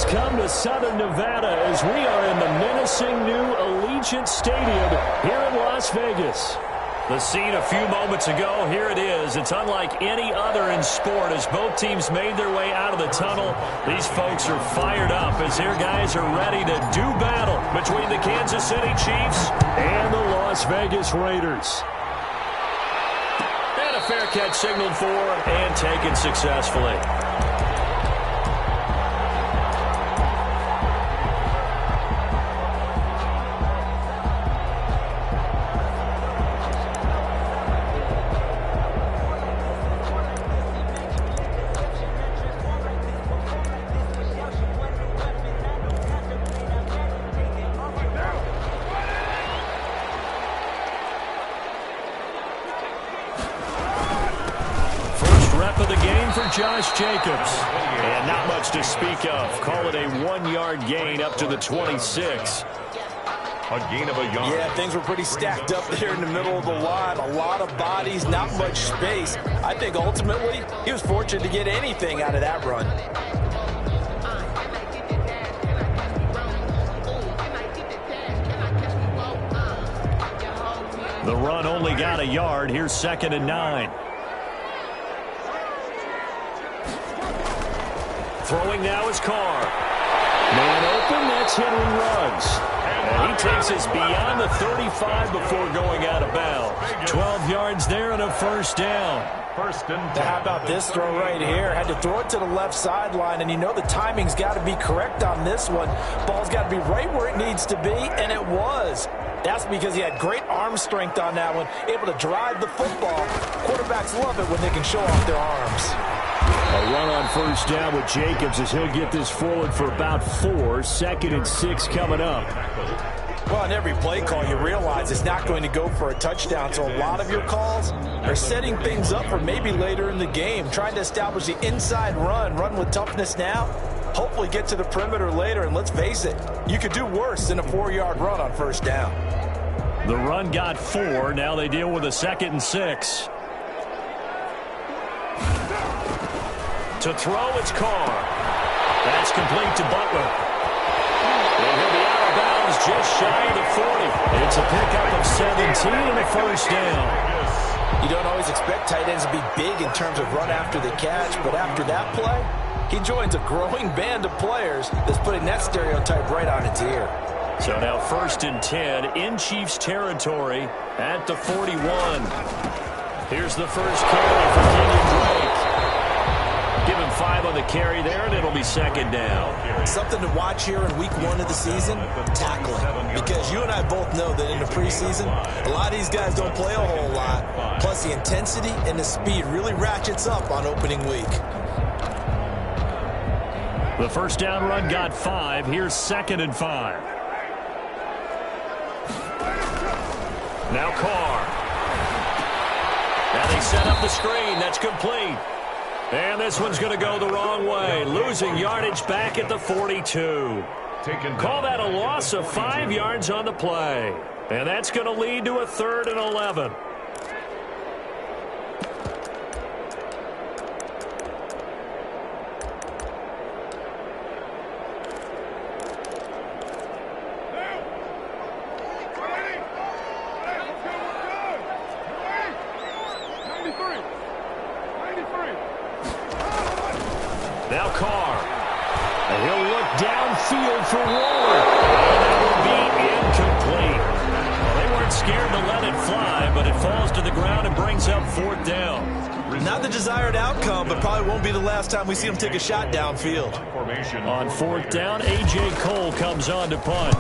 come to Southern Nevada as we are in the menacing new Allegiant Stadium here in Las Vegas. The scene a few moments ago, here it is. It's unlike any other in sport as both teams made their way out of the tunnel. These folks are fired up as their guys are ready to do battle between the Kansas City Chiefs and the Las Vegas Raiders. And a fair catch signaled for and taken successfully. Of the game for Josh Jacobs. And not much to speak of. Call it a 1-yard gain up to the 26. A gain of a yard. Yeah, things were pretty stacked up there in the middle of the line. A lot of bodies, not much space. I think ultimately he was fortunate to get anything out of that run. The run only got a yard. Here's 2nd and 9. Throwing now is Carr. Man open, that's Henry Ruggs. And he takes us beyond the 35 before going out of bounds. 12 yards there and a first down. First and 10. How about this throw right here? Had to throw it to the left sideline, and you know the timing's got to be correct on this one. Ball's got to be right where it needs to be, and it was. That's because he had great arm strength on that one, able to drive the football. Quarterbacks love it when they can show off their arms. A run on first down with Jacobs as he'll get this forward for about 4. 2nd and 6 coming up. Well, on every play call, you realize it's not going to go for a touchdown, so a lot of your calls are setting things up for maybe later in the game, trying to establish the inside run with toughness now, hopefully get to the perimeter later, and let's face it, you could do worse than a 4-yard run on first down. The run got 4. Now they deal with a 2nd and 6. To throw, it's Carr. That's complete to Butler. And he'll be out of bounds just shy of the 40. It's a pickup of 17 and a first down. You don't always expect tight ends to be big in terms of run after the catch, but after that play, he joins a growing band of players that's putting that stereotype right on its ear. So now 1st and 10 in Chiefs territory at the 41. Here's the first carry for Kenyon Drake. Give him 5 on the carry there, and it'll be 2nd down. Something to watch here in week 1 of the season, tackling. Because you and I both know that in the preseason, a lot of these guys don't play a whole lot. Plus, the intensity and the speed really ratchets up on opening week. The first down run got 5. Here's 2nd and 5. Now Carr. Now they set up the screen. That's complete. And this one's going to go the wrong way. Losing yardage back at the 42. Call that a loss of 5 yards on the play. And that's going to lead to a 3rd and 11. Now Carr. And he'll look downfield for Waller. And that will be incomplete. Well, they weren't scared to let it fly, but it falls to the ground and brings up 4th down. Not the desired outcome, but probably won't be the last time we see him take a shot downfield. On 4th down, A.J. Cole comes on to punt.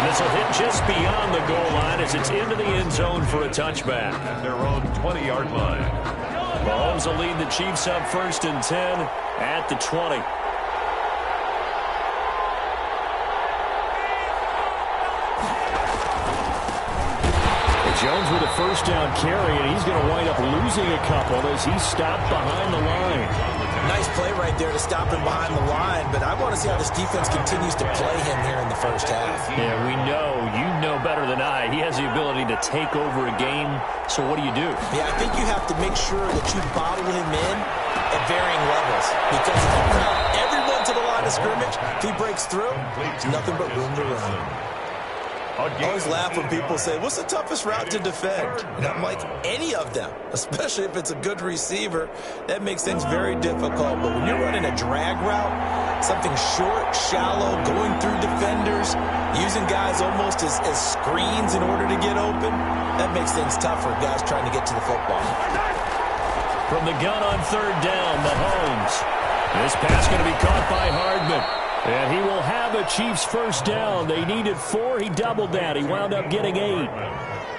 This will hit just beyond the goal line as it's into the end zone for a touchback. At their own 20-yard line. Mahomes will lead the Chiefs up 1st and 10 at the 20. Jones with a first down carry, and he's going to wind up losing a couple as he's stopped behind the line. Nice play right there to stop him behind the line, but I want to see how this defense continues to play him here in the first half. Yeah, you know better than I. He has the ability to take over a game. So what do? Yeah, I think you have to make sure that you bottle him in at varying levels. Because if you crowd everyone to the line of scrimmage, if he breaks through, there's nothing but room to run. I always laugh when people say, what's the toughest route to defend? And I'm like, any of them, especially if it's a good receiver. That makes things very difficult. But when you're running a drag route, something short, shallow, going through defenders, using guys almost as screens in order to get open, that makes things tough for guys trying to get to the football. From the gun on third down, Mahomes. This pass going to be caught by Hardman. And he will have a Chiefs first down. They needed 4. He doubled that. He wound up getting 8.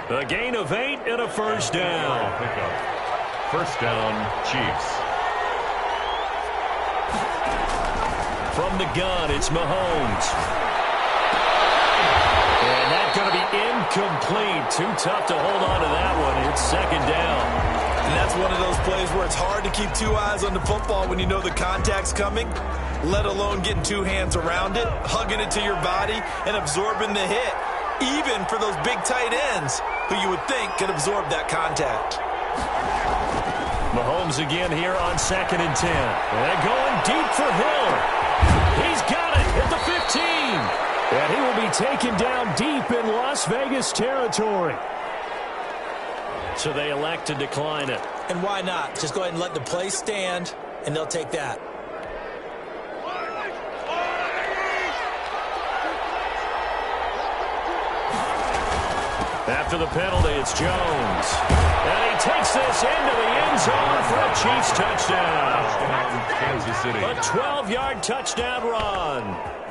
A gain of 8 and a first down. First down, Chiefs. From the gun, it's Mahomes. And that's going to be incomplete. Too tough to hold on to that one. It's second down. And that's one of those plays where it's hard to keep 2 eyes on the football when you know the contact's coming, let alone getting 2 hands around it, hugging it to your body, and absorbing the hit, even for those big tight ends who you would think could absorb that contact. Mahomes again here on 2nd and 10. And going deep for Hill. He's got it at the 15. And he will be taken down deep in Las Vegas territory. So they elect to decline it. And why not? Just go ahead and let the play stand, and they'll take that. After the penalty, it's Jones. And he takes this into the end zone for a Chiefs touchdown. Kansas City. A 12-yard touchdown run.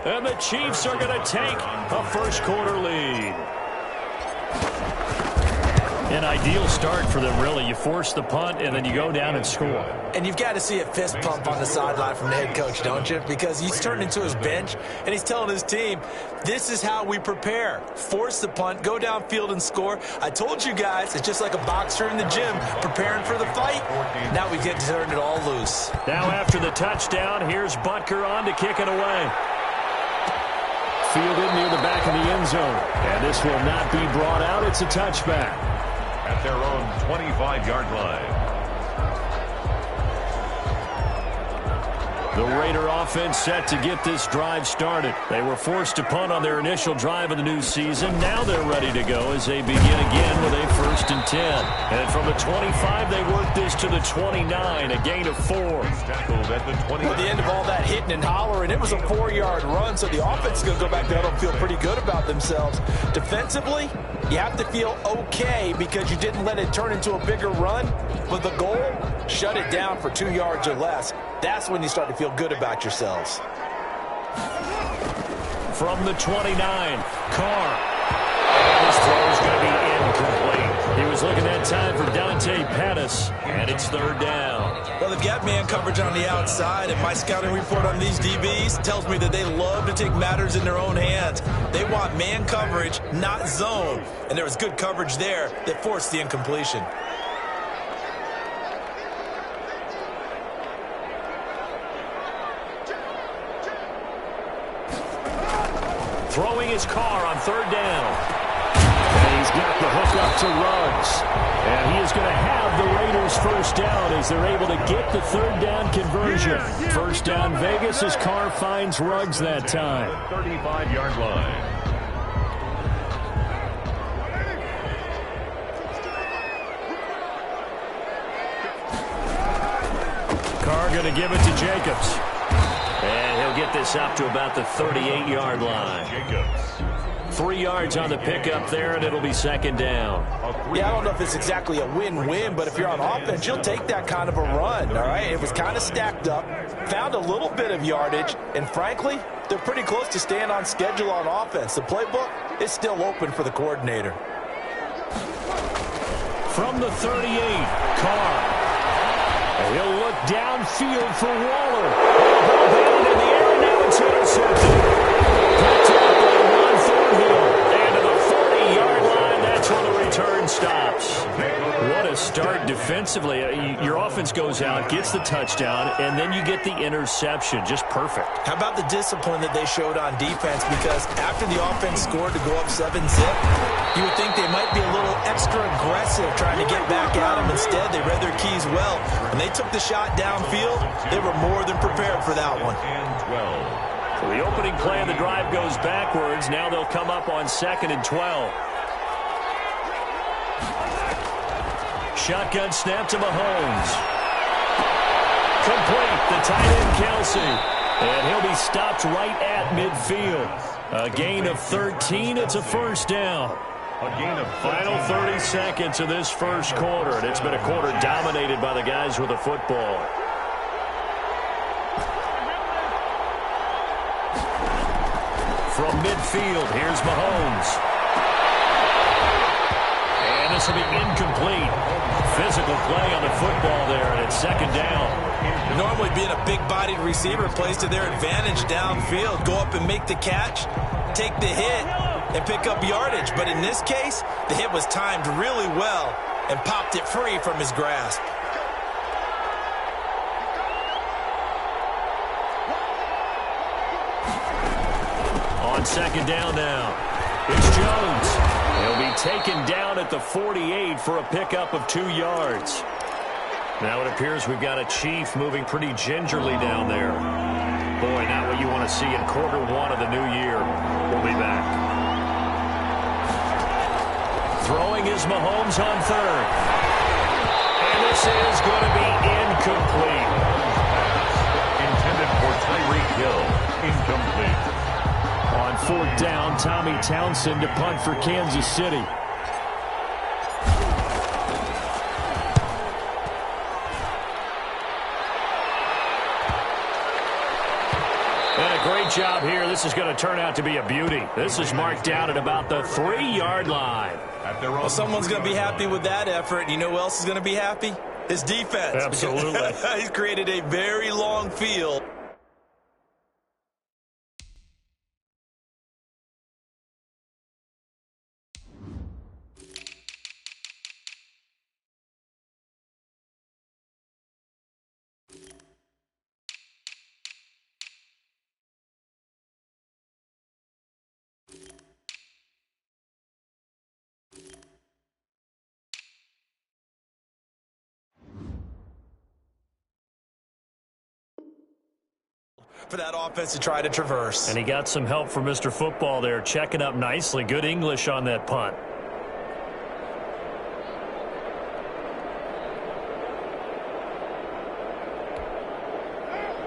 And the Chiefs are going to take a first-quarter lead. An ideal start for them, really. You force the punt, and then you go down and score. And you've got to see a fist pump on the sideline from the head coach, don't you? Because he's turned into his bench, and he's telling his team, this is how we prepare. Force the punt, go downfield and score. I told you guys, it's just like a boxer in the gym preparing for the fight. Now we get to turn it all loose. Now after the touchdown, here's Butker on to kick it away. Fielded near the back of the end zone. And this will not be brought out. It's a touchback. At their own 25-yard line. The Raider offense set to get this drive started. They were forced to punt on their initial drive of the new season. Now they're ready to go as they begin again with a 1st and 10. And from the 25, they work this to the 29, a gain of 4. Tackled at the 20. At the end of all that hitting and hollering, it was a 4-yard run, so the offense is going to go back there and feel pretty good about themselves. Defensively, you have to feel okay because you didn't let it turn into a bigger run. But the goal, shut it down for 2 yards or less. That's when you start to feel good about yourselves. From the 29, Carr. This throw is going to be incomplete. He was looking that time for Dante Pettis, and it's 3rd down. Well, they've got man coverage on the outside, and my scouting report on these DBs tells me that they love to take matters in their own hands. They want man coverage, not zone. And there was good coverage there that forced the incompletion. Throwing his Carr on 3rd down. And he's got the hook up to Ruggs. And he is going to have the Raiders first down as they're able to get the 3rd down conversion. First down Vegas as Carr finds Ruggs that time. 35-yard line. Carr going to give it to Jacobs. And he'll get this up to about the 38-yard line. Jacobs. 3 yards on the pickup there, and it'll be 2nd down. Yeah, I don't know if it's exactly a win-win, but if you're on offense, you'll take that kind of a run, all right? It was kind of stacked up, found a little bit of yardage, and frankly, they're pretty close to staying on schedule on offense. The playbook is still open for the coordinator. From the 38, Carr. And he'll look downfield for Waller. Ball batted in the air, and now it's intercepted. Picked up by Ron Thornhill. And to the 40-yard line, that's where the return stops. What a start defensively. defensively, your offense goes out, gets the touchdown, and then you get the interception. Just perfect. How about the discipline that they showed on defense? Because after the offense scored to go up 7-zip, you would think they might be a little extra aggressive trying to get back at them. Instead, they read their keys well. When they took the shot downfield, they were more than prepared for that one. And 12. So the opening play of the drive goes backwards. Now they'll come up on 2nd and 12. Shotgun snap to Mahomes. Complete. The tight end, Kelsey. And he'll be stopped right at midfield. A gain of 13. It's a first down. A gain of Final 30 seconds of this first quarter. And it's been a quarter dominated by the guys with the football. From midfield, here's Mahomes. And this will be incomplete. Physical play on the football there, and it's 2nd down. Normally being a big-bodied receiver plays to their advantage downfield. Go up and make the catch, take the hit, and pick up yardage. But in this case, the hit was timed really well and popped it free from his grasp. On 2nd down now, it's Jones. He'll be taken down at the 48 for a pickup of 2 yards. Now it appears we've got a Chief moving pretty gingerly down there. Boy, not what you want to see in quarter 1 of the new year. We'll be back. Throwing is Mahomes on 3rd. And this is going to be incomplete. intended for Tyreek Hill. Incomplete. On 4th down, Tommy Townsend to punt for Kansas City. And a great job here. This is going to turn out to be a beauty. This is marked down at about the 3-yard line. Well, someone's going to be happy with that effort. You know who else is going to be happy? His defense. Absolutely. He's created a very long field. For that offense to try to traverse. And he got some help from Mr. Football there, checking up nicely. Good English on that punt.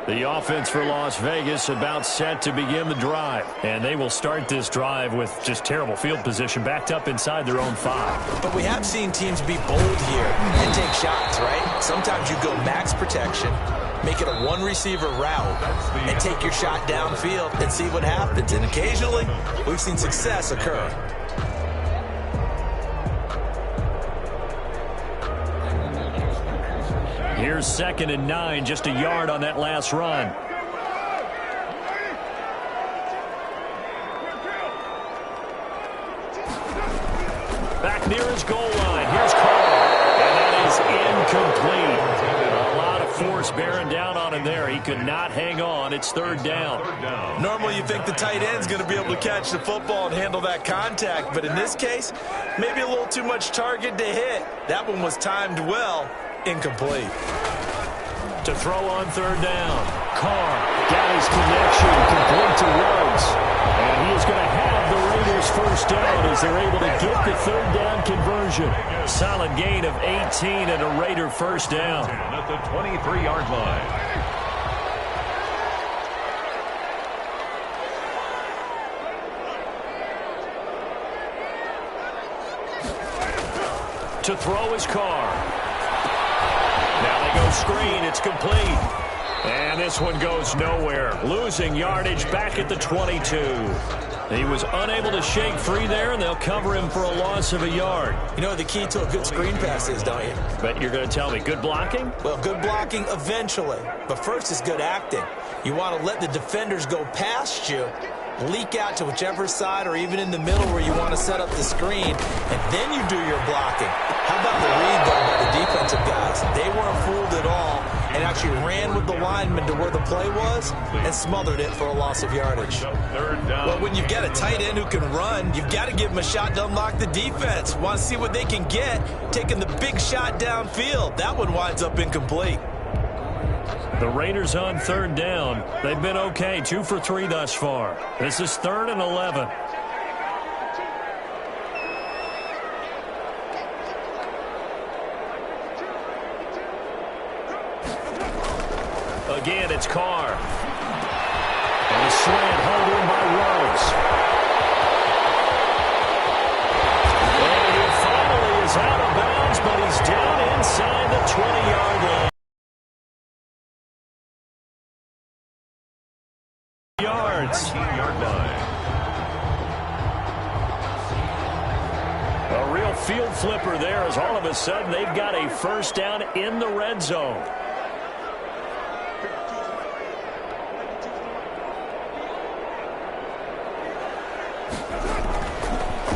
The offense for Las Vegas about set to begin the drive. And they will start this drive with just terrible field position, backed up inside their own 5. But we have seen teams be bold here and take shots, right? Sometimes you go max protection, make it a one-receiver route, and take your shot downfield and see what happens. And occasionally, we've seen success occur. Here's 2nd and 9, just a yard on that last run. Back near his goal line. Here's Carr. And that is incomplete. A lot of force bearing down on him there. He could not hang on. It's 3rd down. Normally you think the tight end's going to be able to catch the football and handle that contact. But in this case, maybe a little too much target to hit. That one was timed well. Incomplete. To throw on 3rd down. Carr got his connection, complete to Rhodes. And he is going to have the Raiders first down as they're able to get the 3rd down conversion. Solid gain of 18 and a Raider first down. At the 23-yard line. To throw is Carr. Now they go screen. It's complete. And this one goes nowhere. Losing yardage back at the 22. He was unable to shake free there, and they'll cover him for a loss of a yard. You know what the key to a good screen pass is, don't you? But you're going to tell me, good blocking? Well, good blocking eventually. But first is good acting. You want to let the defenders go past you leak out to whichever side or even in the middle where you want to set up the screen, and then you do your blocking. How about the read, though, by the defensive guys? They weren't fooled at all and actually ran with the lineman to where the play was and smothered it for a loss of yardage. Well, when you've got a tight end who can run, you've got to give them a shot to unlock the defense. Want to see what they can get, taking the big shot downfield. That one winds up incomplete. The Raiders on third down. They've been okay, 2 for 3 thus far. This is 3rd and 11. Again, it's Carr. And a slant held in by Rhodes. And he finally is out of bounds, but he's down inside the 20-yard line. A real field flipper there as all of a sudden they've got a first down in the red zone.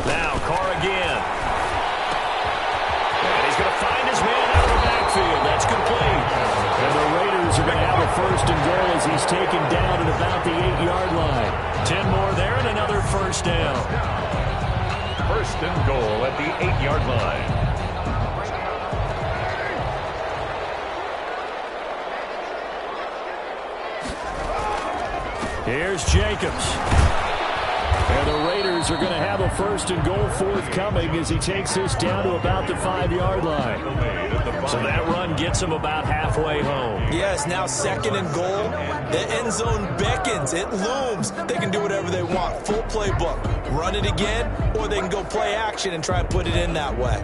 Now Carr again. And he's going to find his man out of the backfield. That's complete. And the Raiders are going to have a first and goal as he's taken down at about the 8-yard line. 10 more there and another first down. First and goal at the 8-yard line. Here's Jacobs. And the Raiders are going to have a first and goal forthcoming as he takes this down to about the 5-yard line. So that run gets him about halfway home. Yes, now 2nd and goal. The end zone beckons. It looms. They can do whatever they want. Full playbook. Run it again, or they can go play action and try and put it in that way.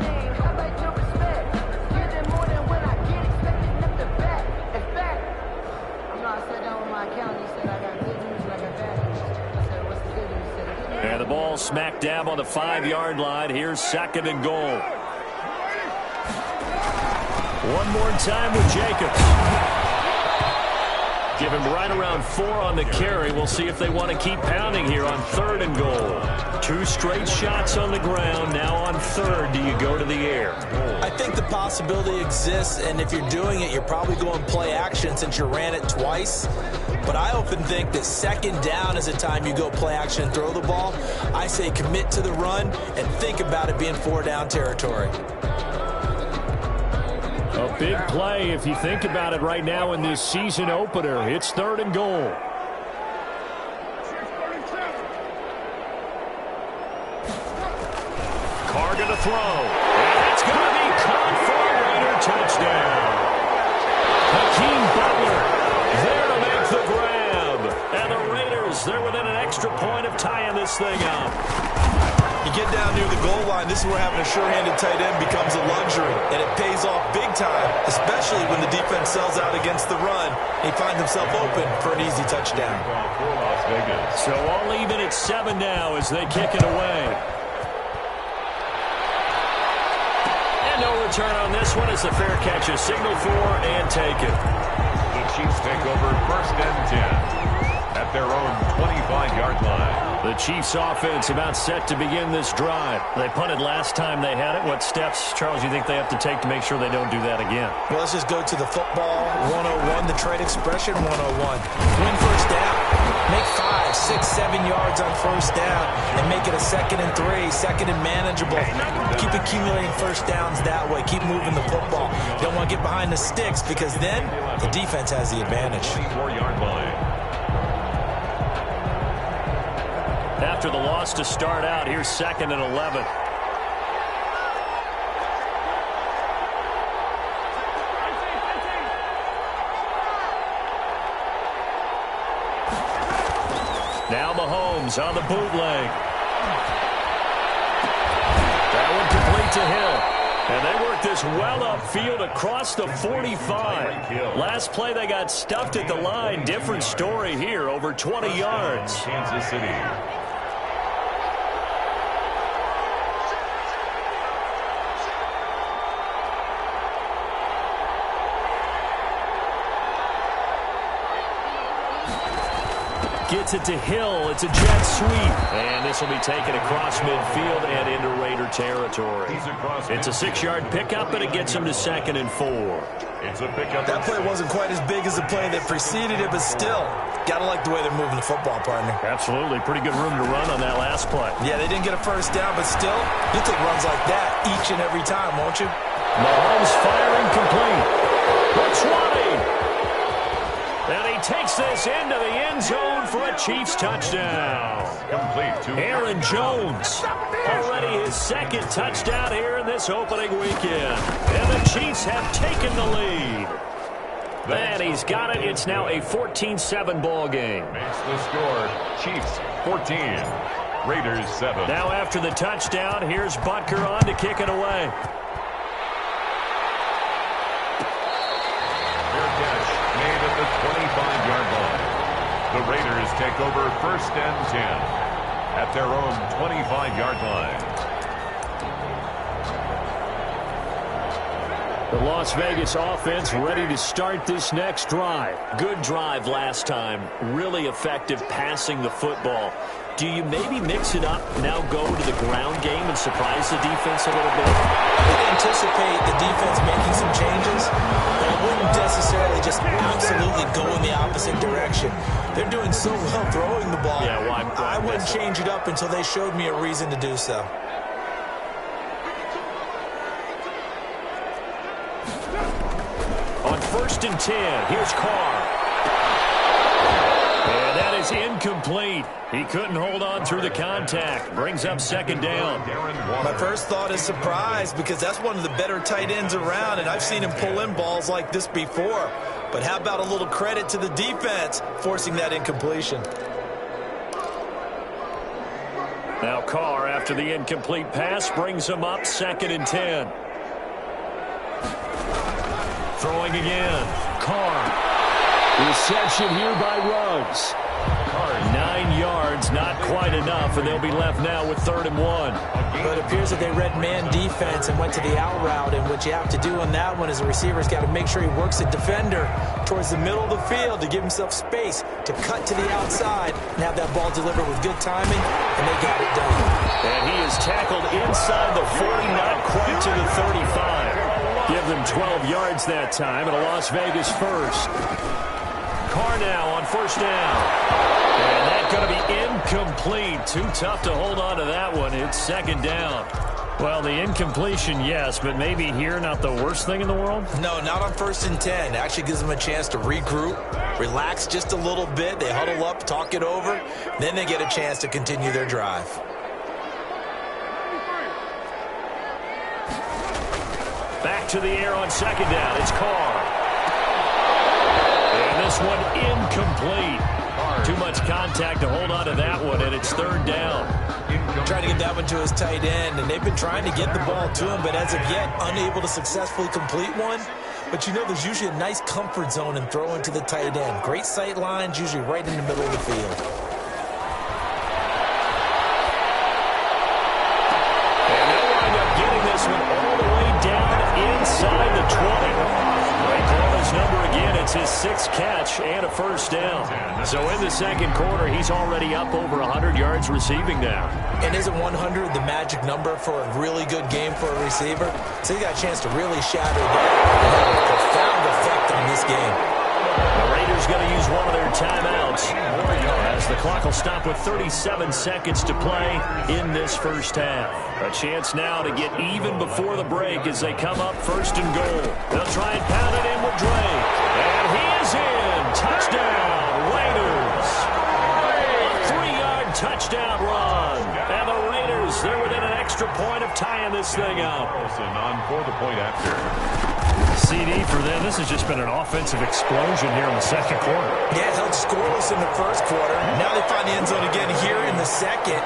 And the ball smack dab on the 5-yard line. Here's 2nd and goal. One more time with Jacobs. Give him right around 4 on the carry. We'll see if they want to keep pounding here on 3rd and goal. 2 straight shots on the ground. Now on 3rd, do you go to the air? I think the possibility exists, and if you're doing it, you're probably going play action since you ran it twice. But I often think that 2nd down is the time you go play action and throw the ball. I say commit to the run and think about it being 4-down territory. A big play if you think about it right now in this season opener. It's 3rd and goal. Carr going to throw. And it's going to be caught for a Raider touchdown. Hakeem Butler there to make the grab. And the Raiders, they're within an extra point of tying this thing up. You get down near the goal line, this is where having a sure-handed tight end becomes a luxury, and it pays off big time, especially when the defense sells out against the run, and he finds himself open for an easy touchdown. So all even at 7 now as they kick it away. And no return on this one as the fair catch is signaled for and taken. The Chiefs take over 1st and 10 at their own 25-yard line. The Chiefs offense about set to begin this drive. They punted last time they had it. What steps, Charles, you think they have to take to make sure they don't do that again? Well, let's just go to the football 101, the trade expression 101. Win first down. Make 5, 6, 7 yards on first down and make it a 2nd and 3, 2nd and manageable. Keep accumulating first downs that way. Keep moving the football. You don't want to get behind the sticks because then the defense has the advantage. 4-yard line. After the loss to start out, here's 2nd and 11. Now Mahomes on the bootleg. That one complete to Hill. And they work this well upfield across the 45. Last play they got stuffed at the line. Different story here, over 20 yards. Kansas City. Gets it to Hill. It's a jet sweep. And this will be taken across midfield and into Raider territory. It's a 6-yard pickup, and it gets him to 2nd and 4. It's a pickup. That play wasn't quite as big as the play that preceded it, but still, got to like the way they're moving the football, partner. Absolutely. Pretty good room to run on that last play. Yeah, they didn't get a first down, but still, you take runs like that each and every time, won't you? Mahomes firing complete. Looks wide. And he takes this into the end zone for a Chiefs touchdown. Complete to Aaron Jones. Already his 2nd touchdown here in this opening weekend. And the Chiefs have taken the lead. And he's got it. It's now a 14-7 ball game. Makes the score. Chiefs 14. Raiders 7. Now after the touchdown, here's Butker on to kick it away. Made at the 25-yard line. The Raiders take over 1st and 10 at their own 25-yard line. The Las Vegas offense ready to start this next drive. Good drive last time. Really effective passing the football. Do you maybe mix it up, now go to the ground game and surprise the defense a little bit? I would anticipate the defense making some changes, but I wouldn't necessarily just absolutely go in the opposite direction. They're doing so well throwing the ball. Yeah, well, I wouldn't change it up until they showed me a reason to do so. On 1st and 10, here's Carr. And that is incomplete. He couldn't hold on through the contact. Brings up 2nd down. My first thought is surprise, because that's one of the better tight ends around, and I've seen him pull in balls like this before. But how about a little credit to the defense forcing that incompletion? Now Carr, after the incomplete pass, brings him up 2nd and 10. Throwing again. Carr. Reception here by Ruggs. Carr, 9 yards, not quite enough, and they'll be left now with 3rd and 1. But it appears that they read man defense and went to the out route, and what you have to do on that one is the receiver's got to make sure he works the defender towards the middle of the field to give himself space to cut to the outside and have that ball delivered with good timing, and they got it done. And he is tackled inside the 40, not quite to the 35. Give them 12 yards that time, and a Las Vegas first. Carr now on 1st down. And that's going to be incomplete. Too tough to hold on to that one. It's 2nd down. Well, the incompletion, yes, but maybe here not the worst thing in the world? No, not on 1st and 10. It actually gives them a chance to regroup, relax just a little bit. They huddle up, talk it over. Then they get a chance to continue their drive. Back to the air on 2nd down. It's Carr. And this one incomplete. Too much contact to hold on to that one, and it's 3rd down. Trying to get that one to his tight end, and they've been trying to get the ball to him, but as of yet, unable to successfully complete one. But you know, there's usually a nice comfort zone in throwing to the tight end. Great sight lines, usually right in the middle of the field. And they'll wind up getting this one all the way down inside the 20. They call his number again. It's his 6th catch and a 1st down. So in the 2nd quarter, he's already up over 100 yards receiving now. And isn't 100 the magic number for a really good game for a receiver? So he got a chance to really shatter that and have a profound effect on this game. The Raiders going to use one of their timeouts as the clock will stop with 37 seconds to play in this first half. A chance now to get even before the break as they come up 1st and goal. They'll try and pound it in with Drake. And he is in. Touchdown, Raiders. A 3-yard touchdown run. And the Raiders, they're within an extra point of tying this thing up. Wilson on for the point after. CD for them. This has just been an offensive explosion here in the 2nd quarter. Yeah, held scoreless in the 1st quarter. Now they find the end zone again here in the 2nd.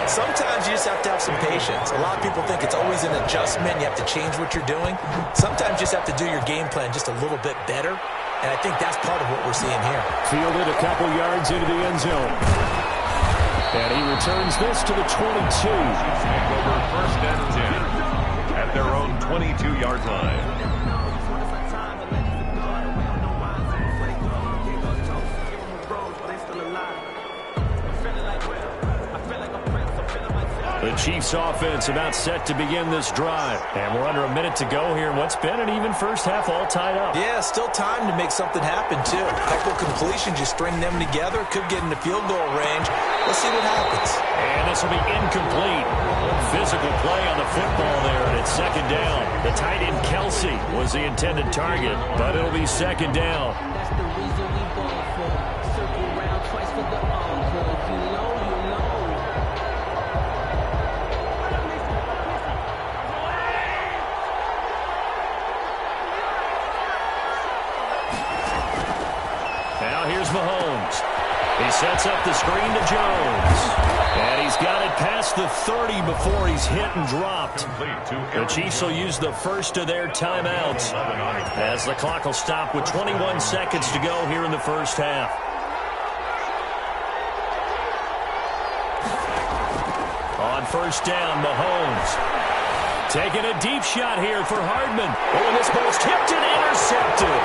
Sometimes you just have to have some patience. A lot of people think it's always an adjustment. You have to change what you're doing. Sometimes you just have to do your game plan just a little bit better. And I think that's part of what we're seeing here. Fielded a couple yards into the end zone. And he returns this to the 22. Take over 1st and 10 at their own 22-yard line. The Chiefs offense about set to begin this drive. And we're under a minute to go here in what's been an even first half, all tied up. Yeah, still time to make something happen, too. A couple completions, you string them together, could get into field goal range. Let's see what happens. And this will be incomplete. Physical play on the football there, and it's second down. The tight end Kelsey was the intended target, but it'll be second down. That's the reason we ball for. Circle round twice for the encore. If you know, you know. Now here's Mahomes. He sets up the screen to Jones. And he's got it past the 30 before he's hit and dropped. The Chiefs will use the first of their timeouts as the clock will stop with 21 seconds to go here in the first half. On first down, Mahomes. Taking a deep shot here for Hardman. Oh, and this ball's tipped and intercepted.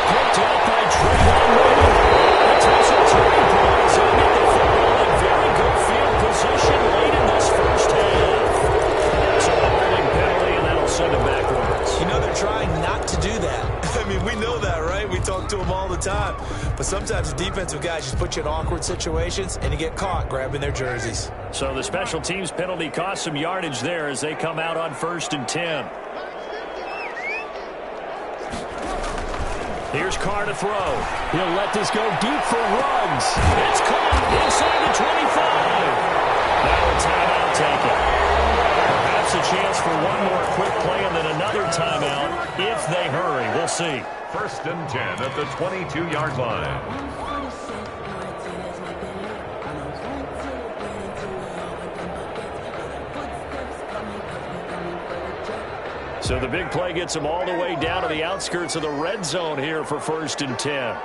Picked up by Trayvon Williams. That takes a turning point and get the football in very good field position late in this first half. So a holding penalty, and that'll send him backwards. You know, they're trying not to do that. I mean, we know that, right? We talk to them all the time. But sometimes the defensive guys just put you in awkward situations, and you get caught grabbing their jerseys. So the special teams penalty cost some yardage there as they come out on 1st and 10. Here's Carr to throw. He'll let this go deep for Ruggs. It's caught inside the 25. Now a timeout taken. Perhaps a chance for one more quick play and then another timeout if they hurry. We'll see. 1st and 10 at the 22-yard line. So the big play gets them all the way down to the outskirts of the red zone here for 1st and 10.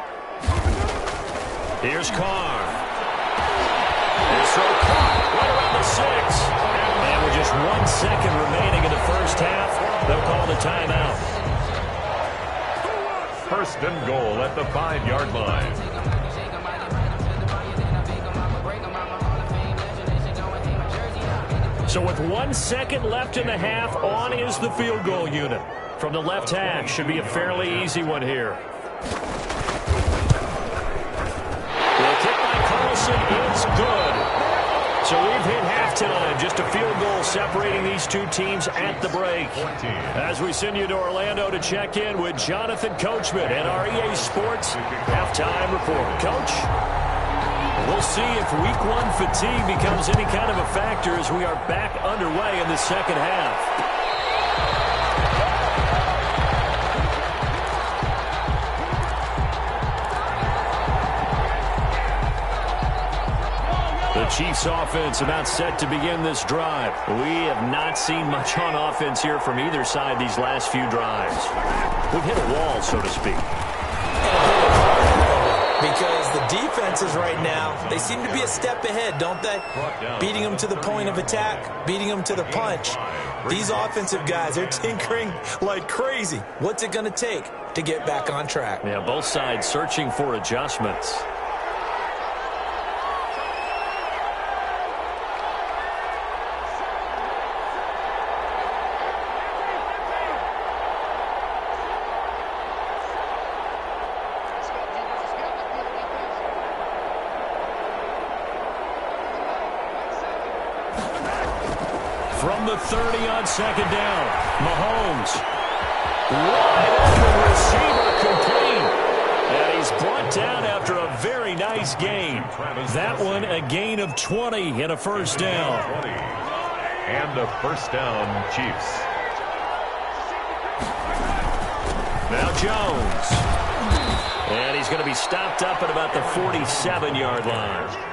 Here's Carr. Here's throw caught right around the 6. And with just 1 second remaining in the first half, they'll call the timeout. 1st and goal at the 5-yard line. So with 1 second left in the half, on is the field goal unit. From the left hash, should be a fairly easy one here. The kick by Carlson is good. So we've hit halftime. Just a field goal separating these two teams at the break. As we send you to Orlando to check in with Jonathan Coachman and our EA Sports halftime report. Coach? We'll see if week 1 fatigue becomes any kind of a factor as we are back underway in the second half. The Chiefs offense about set to begin this drive. We have not seen much on offense here from either side these last few drives. We've hit a wall, so to speak. Because the defenses right now, they seem to be a step ahead, don't they? Beating them to the point of attack, beating them to the punch. These offensive guys are tinkering like crazy. What's it going to take to get back on track? Yeah, both sides searching for adjustments. From the 30 on second down, Mahomes. Wide open receiver complete. And he's brought down after a very nice gain. That one a gain of 20 and a first down. And a first down, Chiefs. Now Jones. And he's going to be stopped up at about the 47-yard line.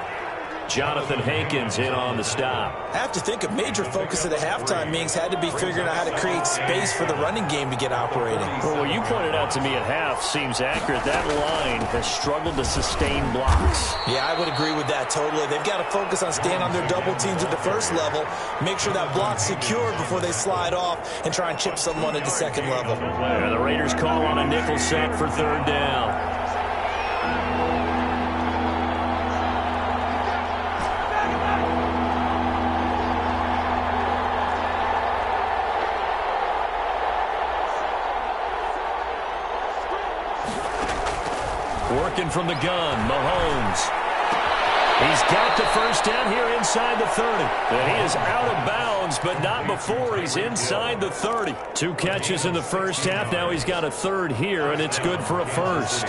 Jonathan Hankins in on the stop. I have to think a major focus of the halftime meetings had to be figuring out how to create space for the running game to get operating. Well, what you pointed out to me at half seems accurate. That line has struggled to sustain blocks. Yeah, I would agree with that totally. They've got to focus on staying on their double teams at the first level, make sure that block's secured before they slide off and try and chip someone at the second level. And the Raiders call on a nickel set for third down. working from the gun. Mahomes. He's got the first down here inside the 30. And he is out of bounds, but not before he's inside the 30. 2 catches in the first half. Now he's got a third here, and it's good for a first.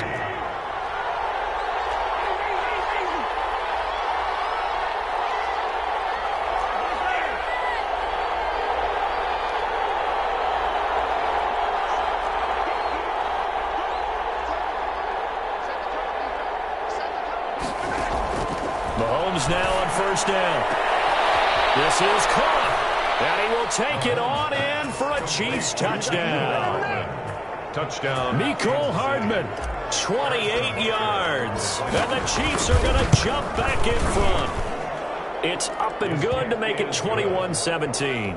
Mahomes now on first down. This is caught. And he will take it on in for a Chiefs touchdown. Touchdown. Mecole Hardman, 28 yards. And the Chiefs are going to jump back in front. It's up and good to make it 21-17.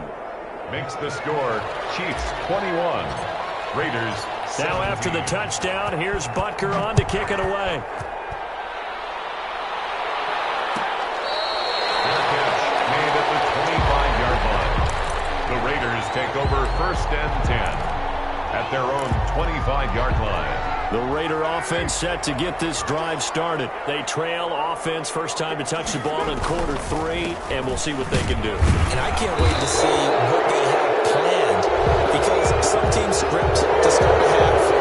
Makes the score Chiefs 21. Raiders 17. Now after the touchdown, here's Butker on to kick it away. The Raiders take over first and 10 at their own 25-yard line. The Raider offense set to get this drive started. They trail offense, first time to touch the ball in quarter 3, and we'll see what they can do. And I can't wait to see what they have planned, because some teams script to start a half.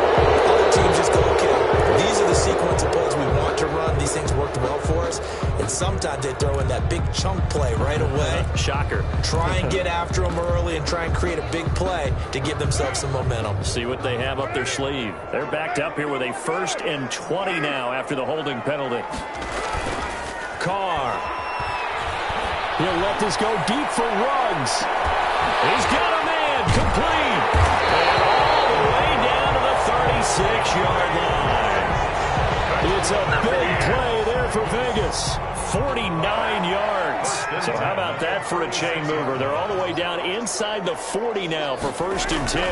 Other teams just go, okay, these are the sequence of plays we want to run. These things worked well for us. And sometimes they throw in that big chunk play right away. Shocker. Try and get after them early and try and create a big play to give themselves some momentum. See what they have up their sleeve. They're backed up here with a 1st and 20 now after the holding penalty. Carr. He'll let this go deep for Ruggs. He's got a man complete. And all the way down to the 36-yard line. It's a big play there for Vegas. 49 yards. So how about that for a chain mover? They're all the way down inside the 40 now for 1st and 10.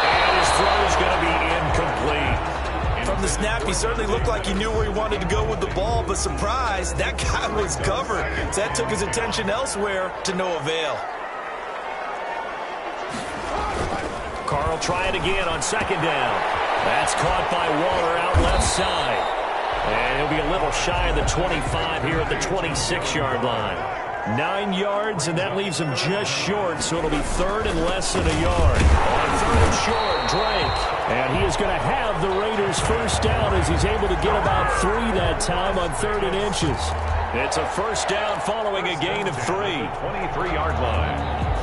And his throw is going to be incomplete. From the snap, he certainly looked like he knew where he wanted to go with the ball, but surprise, that guy was covered. So that took his attention elsewhere to no avail. Carr will try it again on 2nd down. That's caught by Waller out left side. And he'll be a little shy of the 25 here at the 26-yard line. 9 yards, and that leaves him just short, so it'll be 3rd and less than a yard. On 3rd and short, Drake. And he is going to have the Raiders first down as he's able to get about 3 that time on 3rd and inches. It's a first down following a gain of 3. 23-yard line.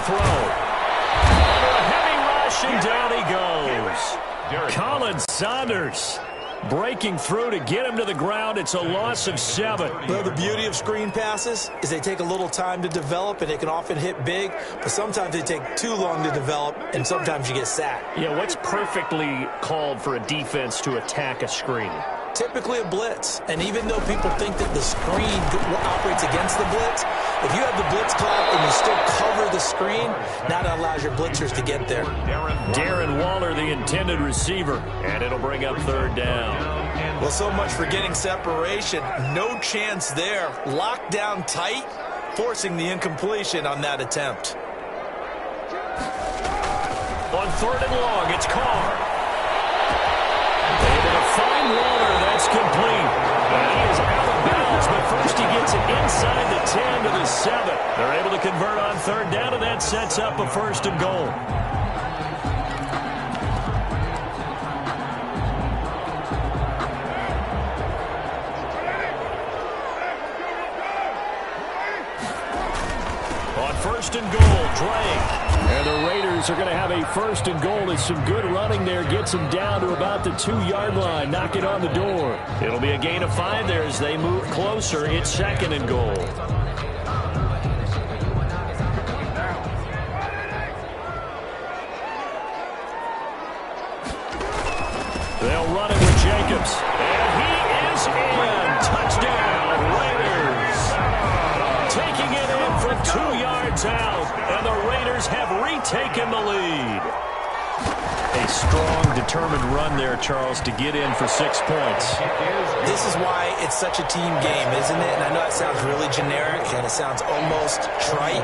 Throw. Under a heavy rush, and down he goes. Colin Saunders breaking through to get him to the ground. It's a loss of 7. Well, the beauty of screen passes is they take a little time to develop, and they can often hit big, but sometimes they take too long to develop, and sometimes you get sacked. Yeah, what's perfectly called for a defense to attack a screen? Typically a blitz, and even though people think that the screen operates against the blitz, if you have the blitz call and you still cover the screen, now that allows your blitzers to get there. Darren Waller, the intended receiver, and it'll bring up 3rd down. Well, so much for getting separation. No chance there. Locked down tight, forcing the incompletion on that attempt. On 3rd and long, it's Carr. Able to find Waller. That's complete. And he is out of bounds, but first he gets it inside the 10 to the 7. They're able to convert on 3rd down, and that sets up a 1st and goal. On 1st and goal, Drake. And the Raiders are going to have a 1st and goal. As some good running there gets them down to about the 2-yard line. Knock it on the door. It'll be a gain of 5 there as they move closer. It's 2nd and goal. They'll run it with Jacobs. And he is in. Touchdown, Raiders. Taking it in from 2 yards out. And the Raiders have retaken the lead. A strong, determined run there, Charles, to get in for 6 points. This is why it's such a team game, isn't it? And I know that sounds really generic and it sounds almost trite,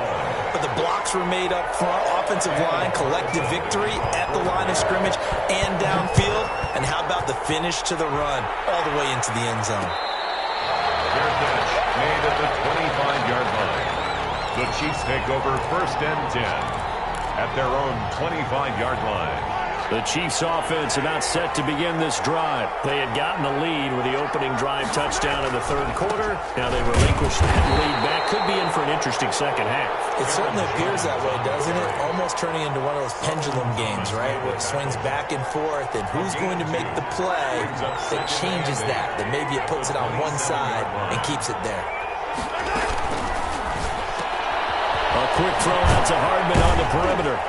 but the blocks were made up front, offensive line, collective victory at the line of scrimmage and downfield. And how about the finish to the run all the way into the end zone? Fair catch made at the 25-yard line. The Chiefs take over 1st and 10 at their own 25-yard line. The Chiefs offense about set to begin this drive. They had gotten the lead with the opening drive touchdown in the 3rd quarter. Now they relinquish that lead back. Could be in for an interesting second half. It certainly appears that way, doesn't it? Almost turning into one of those pendulum games, right, where it swings back and forth, and who's going to make the play that changes that maybe it puts it on one side and keeps it there. A quick throw out to Hardman on the perimeter.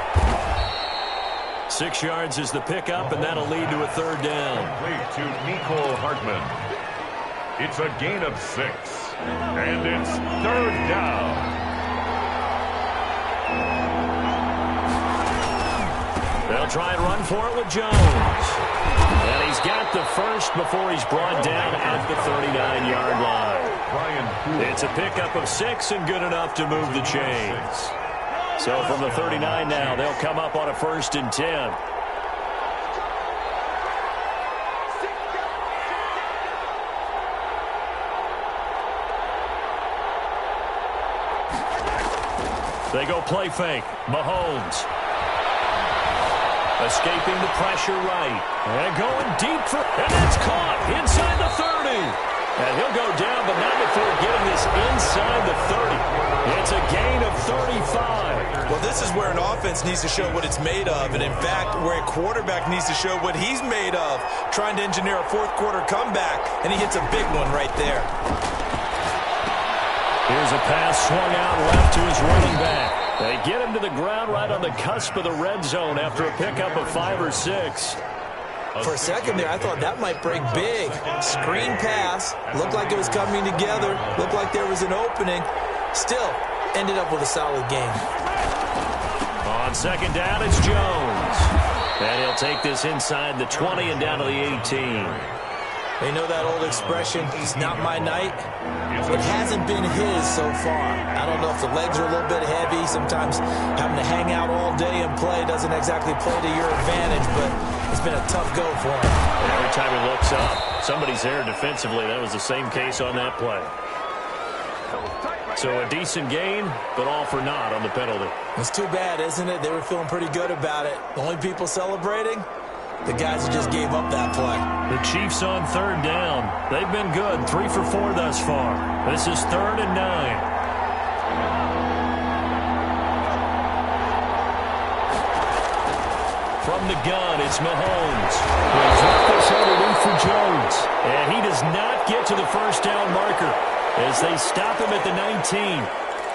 6 yards is the pickup, and that'll lead to a 3rd down. Complete to Nicole Hartman. It's a gain of 6, and it's 3rd down. They'll try and run for it with Jones. And he's got the first before he's brought down at the 39-yard line. It's a pickup of 6 and good enough to move the chains. So from the 39 now, they'll come up on a 1st and 10. They go play fake. Mahomes. Escaping the pressure right. And going deep for... And that's caught inside the 30. And he'll go down, but not before getting this inside the 30. It's a gain of 35. Well, this is where an offense needs to show what it's made of. And, in fact, where a quarterback needs to show what he's made of, trying to engineer a 4th quarter comeback. And he hits a big one right there. Here's a pass swung out left to his running back. They get him to the ground right on the cusp of the red zone after a pickup of 5 or 6. For a second there, I thought that might break big. Screen pass. Looked like it was coming together. Looked like there was an opening. Still, ended up with a solid game. On 2nd down, it's Jones. And he'll take this inside the 20 and down to the 18. You know that old expression, it's not my night? It hasn't been his so far. I don't know if the legs are a little bit heavy. Sometimes having to hang out all day and play doesn't exactly play to your advantage, but it's been a tough go for him. Every time he looks up, somebody's there defensively. That was the same case on that play. So a decent gain, but all for naught on the penalty. It's too bad, isn't it? They were feeling pretty good about it. The only people celebrating? The guys who just gave up that play. The Chiefs on 3rd down. They've been good. 3 for 4 thus far. This is 3rd and 9. From the gun, it's Mahomes. He'll drop this underneath for Jones. And he does not get to the 1st down marker as they stop him at the 19.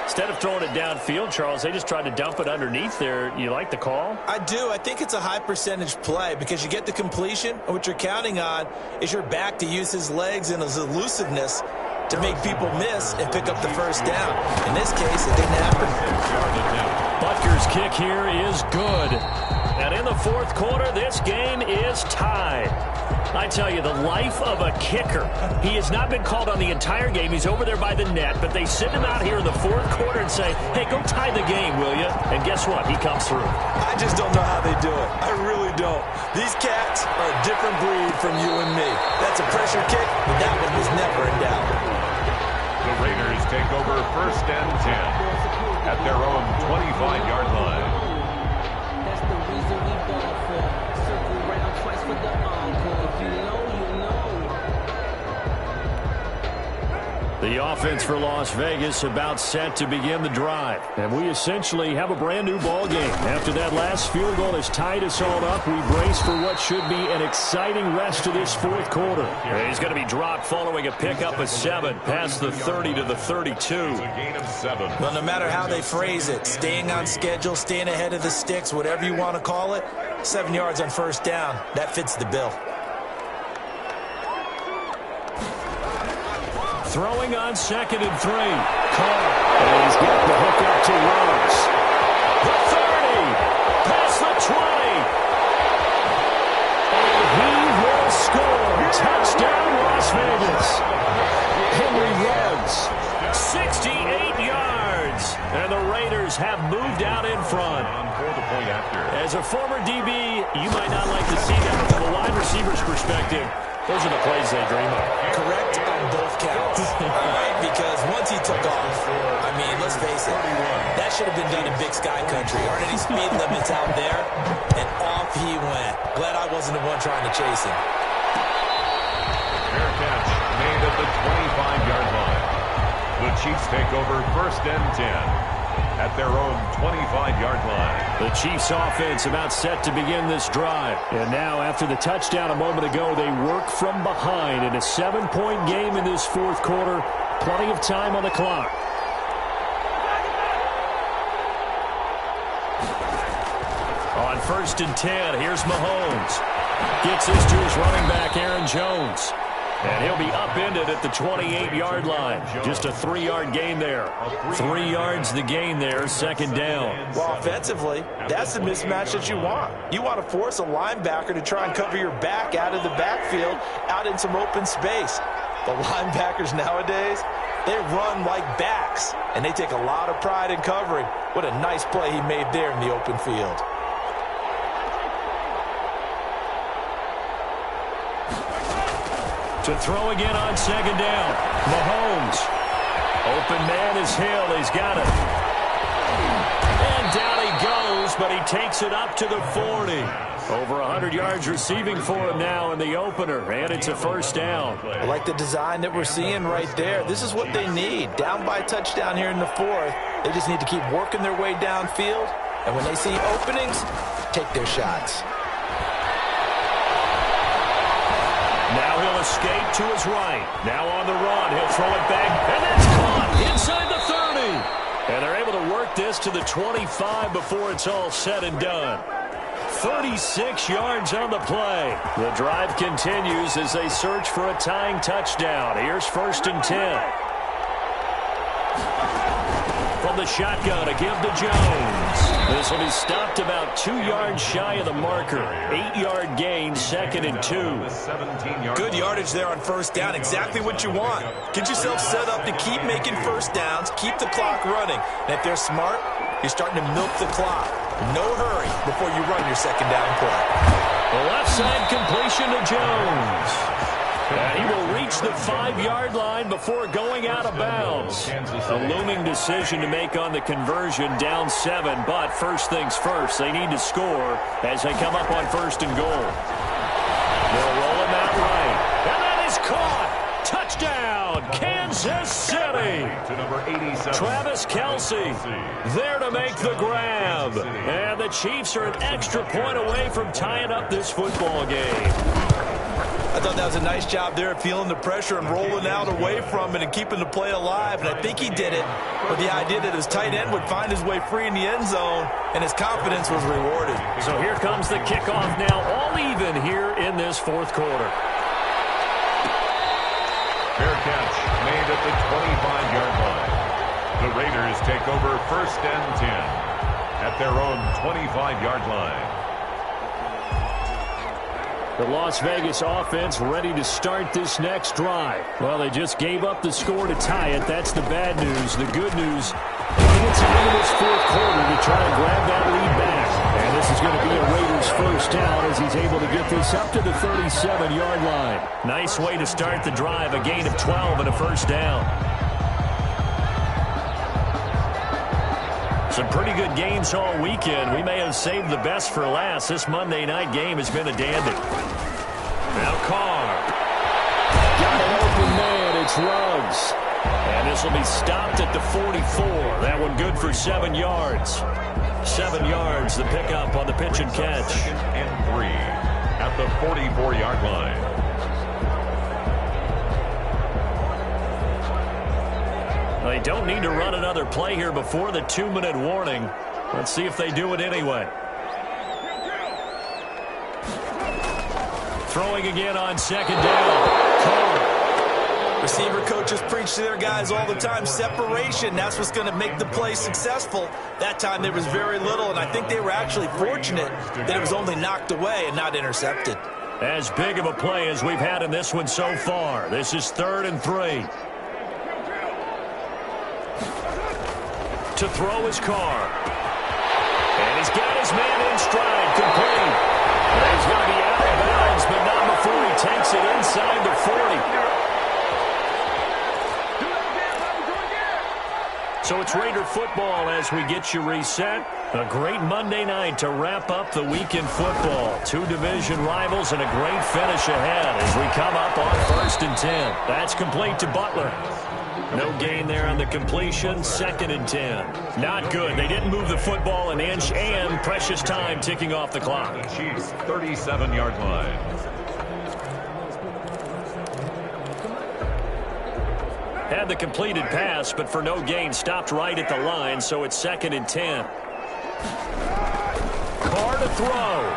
Instead of throwing it downfield, Charles, they just tried to dump it underneath there. You like the call? I do. I think it's a high percentage play because you get the completion, and what you're counting on is your back to use his legs and his elusiveness to make people miss and pick up the 1st down. In this case, it didn't happen. Butker's kick here is good. And in the 4th quarter, this game is tied. I tell you, the life of a kicker. He has not been called on the entire game. He's over there by the net, but they send him out here in the 4th quarter and say, hey, go tie the game, will you? And guess what? He comes through. I just don't know how they do it. I really don't. These cats are a different breed from you and me. That's a pressure kick, but that one was never in doubt. The Raiders take over 1st and 10 at their own 25-yard line. That's the reason we ball for. Circle round twice for the encore. If you know, you know. The offense for Las Vegas about set to begin the drive. And we essentially have a brand new ball game. After that last field goal has tied us all up, we brace for what should be an exciting rest of this 4th quarter. And he's going to be dropped following a pickup of 7 past the 30 to the 32. It's a gain of 7. Well, no matter how they phrase it, staying on schedule, staying ahead of the sticks, whatever you want to call it, 7 yards on 1st down, that fits the bill. Throwing on 2nd and 3. Carr. And he's got the hook up to Rhodes. The 30. Past the 20. Raiders have moved out in front. As a former DB, you might not like to see that, but from a wide receiver's perspective, those are the plays they dream of. Correct on both counts. All right, because once he took off, I mean, let's face it, that should have been done in Big Sky Country. Aren't any speed limits out there? And off he went. Glad I wasn't the one trying to chase him. Fair catch made at the 25-yard line. The Chiefs take over 1st and 10 at their own 25-yard line. The Chiefs offense about set to begin this drive. And now after the touchdown a moment ago, they work from behind in a 7-point game in this fourth quarter. Plenty of time on the clock. On 1st and 10, here's Mahomes. Gets this to his running back, Aaron Jones. And he'll be upended at the 28-yard line. Just a 3-yard gain there. 3 yards the gain there, 2nd down. Well, offensively, that's the mismatch that you want. You want to force a linebacker to try and cover your back out of the backfield, out in some open space. The linebackers nowadays, they run like backs, and they take a lot of pride in covering. What a nice play he made there in the open field. To throw again on 2nd down. Mahomes. Open man is Hill. He's got it. And down he goes, but he takes it up to the 40. Over 100 yards receiving for him now in the opener, and it's a 1st down. I like the design that we're seeing right there. This is what they need. Down by a touchdown here in the 4th. They just need to keep working their way downfield, and when they see openings, take their shots. Now he'll escape to his right. Now on the run. He'll throw it back. And that's caught inside the 30. And they're able to work this to the 25 before it's all said and done. 36 yards on the play. The drive continues as they search for a tying touchdown. Here's 1st and 10. From the shotgun, a give to Jones. This will be stopped about 2 yards shy of the marker. 8-yard gain, 2nd and 2. Good yardage there on 1st down. Exactly what you want. Get yourself set up to keep making 1st downs, keep the clock running. And if they're smart, you're starting to milk the clock. No hurry before you run your 2nd down play. The left side completion to Jones. And he will reach the 5-yard line before going out of bounds. A looming decision to make on the conversion, down 7. But first things first, they need to score as they come up on 1st and goal. They'll roll him out right. And that is caught. Touchdown, Kansas City. Travis Kelce there to make the grab. And the Chiefs are an extra point away from tying up this football game. I thought that was a nice job there of feeling the pressure and rolling out away from it and keeping the play alive. And I think he did it with the idea that his tight end would find his way free in the end zone, and his confidence was rewarded. So here comes the kickoff now, all even here in this 4th quarter. Fair catch made at the 25-yard line. The Raiders take over 1st and 10 at their own 25-yard line. The Las Vegas offense ready to start this next drive. Well, they just gave up the score to tie it. That's the bad news. The good news, they get some into this 4th quarter to try and grab that lead back. And this is going to be a Raiders 1st down as he's able to get this up to the 37-yard line. Nice way to start the drive, a gain of 12 and a 1st down. Some pretty good gains all weekend. We may have saved the best for last. This Monday night game has been a dandy. Now Carr. Got an open man. It's Ruggs. And this will be stopped at the 44. That one good for 7 yards. 7 yards, the pickup on the pitch and catch. 2nd and 3 at the 44-yard line. They don't need to run another play here before the 2-minute warning. Let's see if they do it anyway. Throwing again on 2nd down. Carr. Receiver coaches preach to their guys all the time. Separation, that's what's going to make the play successful. That time there was very little, and I think they were actually fortunate that it was only knocked away and not intercepted. As big of a play as we've had in this one so far. This is 3rd and 3. To To throw his car. And he's got his man in stride, complete. And he's going to be out of bounds, but not before he takes it inside the 40. So it's Raider football as we get you reset. A great Monday night to wrap up the week in football. Two division rivals and a great finish ahead as we come up on 1st and 10. That's complete to Butler. No gain there on the completion. 2nd and 10. Not good. They didn't move the football an inch, and precious time ticking off the clock. The Chiefs' 37-yard line. Had the completed pass, but for no gain, stopped right at the line, so it's 2nd and 10. Carr to throw.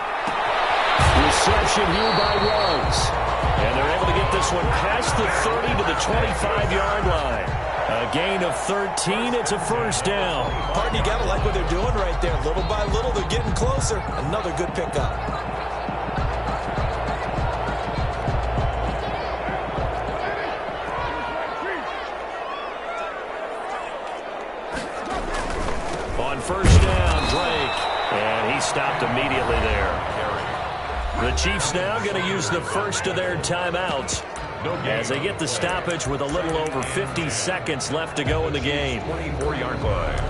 Reception here by Ruggs. And they're able to get this one past the 30 to the 25-yard line. A gain of 13. It's a 1st down. Partner, you got to like what they're doing right there. Little by little, they're getting closer. Another good pickup. On 1st down, Drake. And he stopped immediately there. The Chiefs now going to use the first of their timeouts as they get the stoppage with a little over 50 seconds left to go in the game. 24-yard line.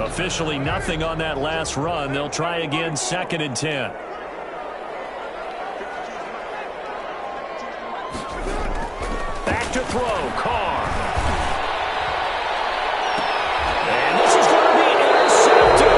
Officially nothing on that last run. They'll try again, 2nd and 10. Back to throw, Carr. And this is going to be intercepted.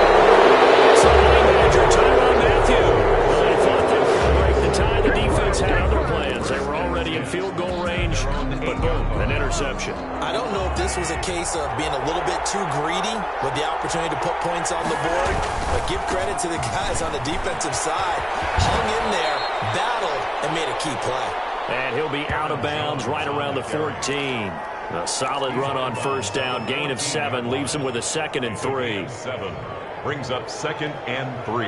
It's the running manager, Tyrann Mathieu. Well, they thought they were going to break the tie. The defense had other plans. They were already in field goal range, but boom, an interception. I don't know if this was a case of being a little bit too greedy with the opportunity to put points on the board, but give credit to the guys on the defensive side. Hung in there, battled, and made a key play. And he'll be out of bounds right around the 14. A solid run on 1st down. Gain of 7 leaves him with a 2nd and 3. 7 brings up 2nd and 3.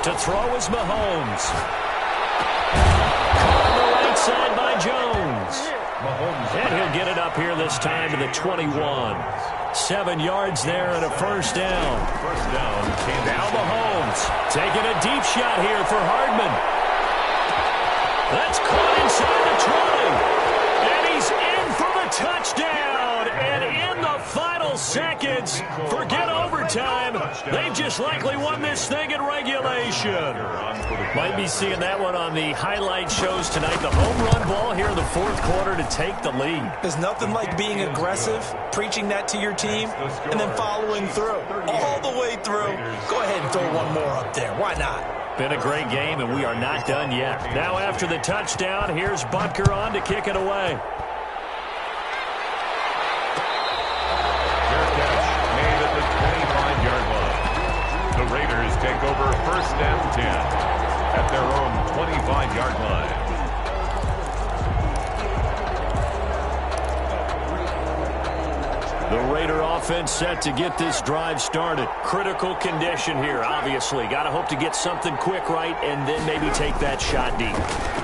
To throw is Mahomes. Caught on the right side by Jones. And he'll get it up here this time to the 21. 7 yards there and a 1st down. 1st down. Now Mahomes taking a deep shot here for Hardman. That's caught inside the 20. And he's in for the touchdown. And in the final seconds, forget overtime. They've just likely won this thing in regulation. Might be seeing that one on the highlight shows tonight. The home run ball here in the 4th quarter to take the lead. There's nothing like being aggressive, preaching that to your team, and then following through. All the way through. Go ahead and throw one more up there. Why not? Been a great game, and we are not done yet. Now after the touchdown, here's Butker on to kick it away. The Raiders take over 1st and 10 at their own 25-yard line. The Raider offense set to get this drive started. Critical condition here, obviously. Got to hope to get something quick right and then maybe take that shot deep.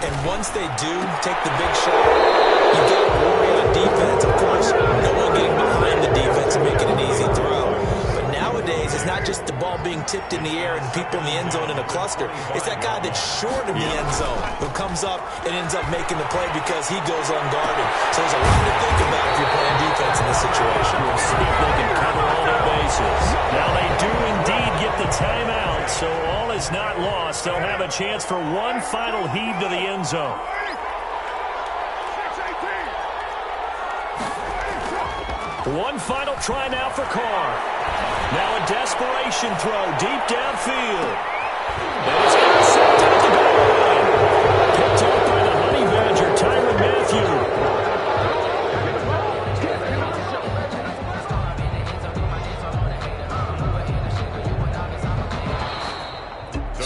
And once they do take the big shot, you got to worry on defense. Of course, no one getting behind the defense and making an easy throw. But nowadays, it's not just the ball being tipped in the air and people in the end zone in a cluster. It's that guy that's short of the end zone who comes up and ends up making the play because he goes unguarded. So there's a lot to think about if you're playing defense in this situation. We'll see if they can cover all their bases. Now they do indeed get the timeout, so all is not lost. They'll have a chance for one final heave to the end zone. One final try now for Carr. Now a desperation throw deep downfield. And it's intercepted at the goal line. Picked up by the Honey Badger, Tyrann Mathieu.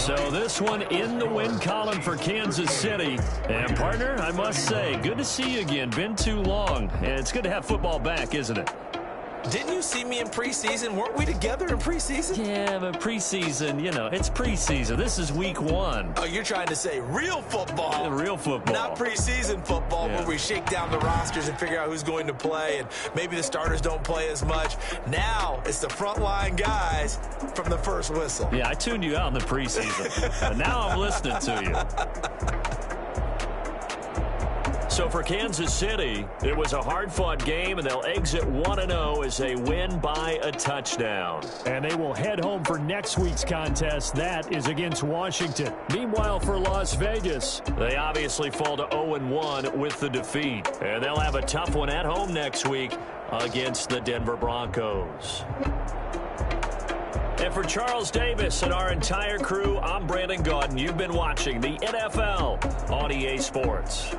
So this one in the win column for Kansas City. And, partner, I must say, good to see you again. Been too long. And it's good to have football back, isn't it? Didn't you see me in preseason? Weren't we together in preseason? Yeah, but preseason, you know, it's preseason. This is week 1. Oh, you're trying to say real football. Real football. Not preseason football, where we shake down the rosters and figure out who's going to play, and maybe the starters don't play as much. Now it's the frontline guys from the first whistle. Yeah, I tuned you out in the preseason, but now I'm listening to you. So for Kansas City, it was a hard-fought game, and they'll exit 1-0 as they win by a touchdown. And they will head home for next week's contest. That is against Washington. Meanwhile, for Las Vegas, they obviously fall to 0-1 with the defeat. And they'll have a tough one at home next week against the Denver Broncos. And for Charles Davis and our entire crew, I'm Brandon Gaudin. You've been watching the NFL on EA Sports.